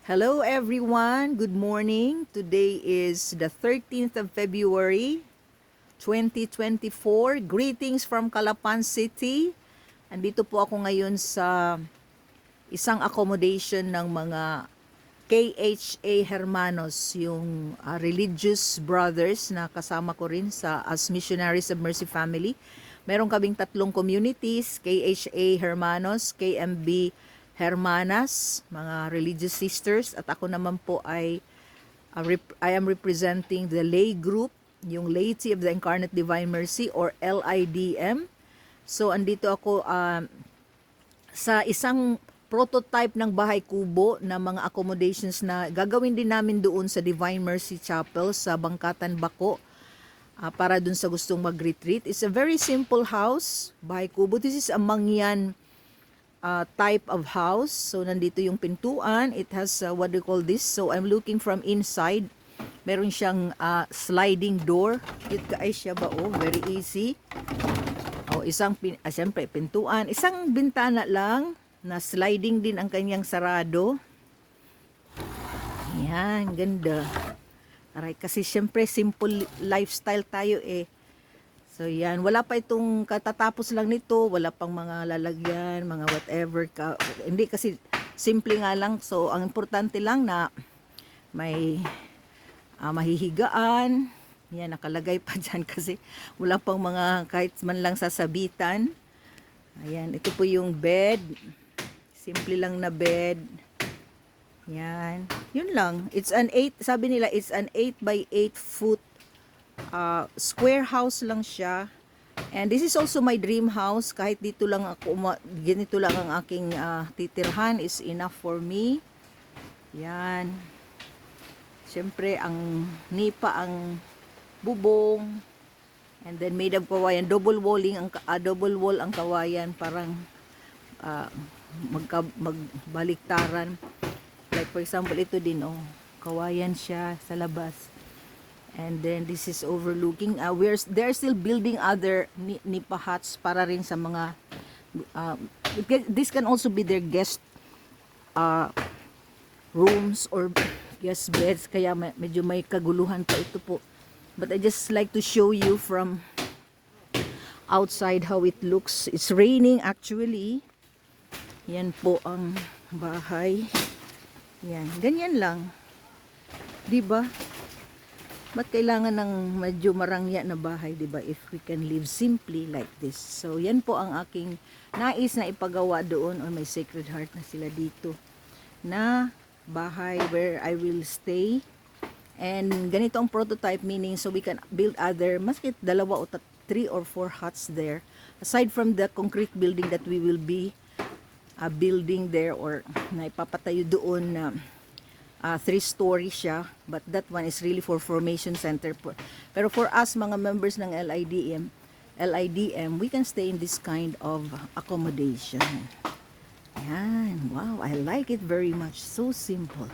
Hello everyone, good morning. Today is the 13th of February, 2024. Greetings from Calapan City. Andito po ako ngayon sa isang accommodation ng mga KHA Hermanos, yung religious brothers na kasama ko rin as Missionaries of Mercy Family. Meron kaming tatlong communities, KHA Hermanos, KMB Hermanas, mga religious sisters, at ako naman po ay I am representing the lay group, yung Laity of the Incarnate Divine Mercy or LIDM. So andito ako sa isang prototype ng bahay kubo na mga accommodations na gagawin din namin doon sa Divine Mercy Chapel sa Bangkatan, Bako, para dun sa gustong mag-retreat. It's a very simple house, bahay kubo. This is a Mangyan type of house. So nandito yung pintuan. It has what do you call this? So I'm looking from inside. Meron siyang sliding door. Cute ka ay siya ba? Oh, very easy. Oh, siyempre pintuan. Isang bintana lang na sliding din ang kanyang sarado. Yan, ganda. Aray, kasi siyempre simple lifestyle tayo eh. So yan, wala pa itong katatapos lang nito, wala pang mga lalagyan, mga whatever. Hindi kasi simple nga lang. So ang importante lang na may mahihigaan. Yan, nakalagay pa dyan kasi wala pang mga kahit man lang sasabitan. Ayan, ito po yung bed. Simple lang na bed. Yan, yun lang. It's an 8, sabi nila it's an 8 by 8 foot square house lang siya. And this is also my dream house. Kahit dito lang ako, ganito lang ang aking titirhan is enough for me. Yan. Siyempre, ang nipa, ang bubong. And then made of kawayan. Double wall ang kawayan. Parang magbaliktaran. Like for example, ito din, oh. Kawayan siya sa labas. And then this is overlooking. They're still building other nipa huts para rin sa mga this can also be their guest rooms or guest beds, kaya medyo may kaguluhan pa ito po. But I just like to show you from outside how it looks. It's raining actually. Yan po ang bahay. Yan, ganyan lang. 'Di ba? Ba't kailangan ng medyo marangya na bahay, 'di ba? If we can live simply like this. So, yan po ang aking nais na ipagawa doon. Or may Sacred Heart na sila dito. Na bahay where I will stay. And ganito ang prototype, meaning so we can build other, maski 2 o 3 or 4 huts there. Aside from the concrete building that we will be building there or na ipapatayo doon na 3-story siya, but that one is really for formation center. Pero for us mga members ng LIDM, we can stay in this kind of accommodation. Yan, wow, I like it very much. So simple.